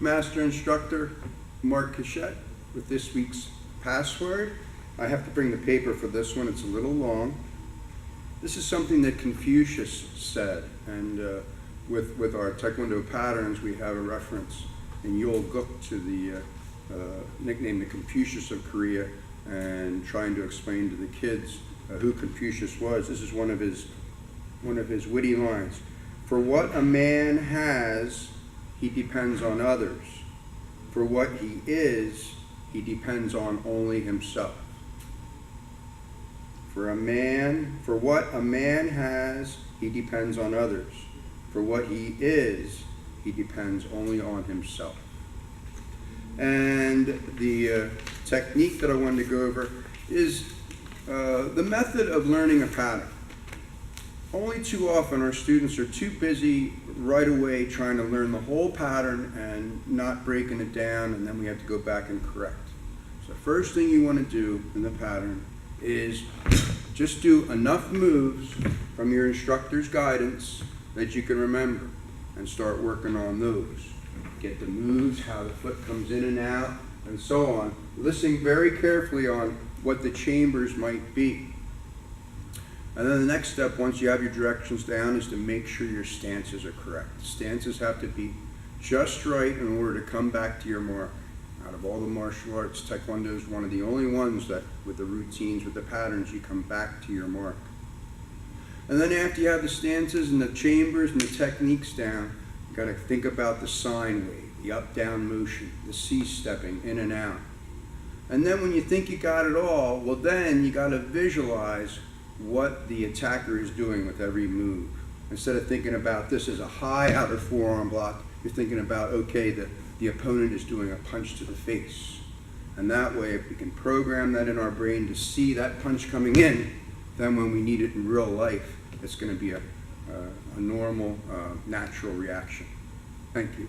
Master Instructor Mark Cashatt with this week's password. I have to bring the paper for this one, it's a little long. This is something that Confucius said, and with our Taekwondo patterns we have a reference in Yul Guk to the nickname the Confucius of Korea, and trying to explain to the kids who Confucius was. This is one of his witty lines. For what a man has, he depends on others. For what he is, he depends on only himself. For what a man has, he depends on others. For what he is, he depends only on himself. And the technique that I wanted to go over is the method of learning a pattern. Only too often our students are too busy right away trying to learn the whole pattern and not breaking it down, and then we have to go back and correct. So the first thing you want to do in the pattern is just do enough moves from your instructor's guidance that you can remember, and start working on those. Get the moves, how the foot comes in and out, and so on. Listening very carefully on what the chambers might be. And then the next step, once you have your directions down, is to make sure your stances are correct. Stances have to be just right in order to come back to your mark. Out of all the martial arts, Taekwondo is one of the only ones that, with the routines, with the patterns, you come back to your mark. And then after you have the stances and the chambers and the techniques down, you got to think about the sine wave, the up-down motion, the C-stepping in and out. And then when you think you got it all, well then you got to visualize what the attacker is doing with every move. Instead of thinking about this as a high outer forearm block, you're thinking about, okay, the opponent is doing a punch to the face. And that way, if we can program that in our brain to see that punch coming in, then when we need it in real life, it's going to be a normal, natural reaction. Thank you.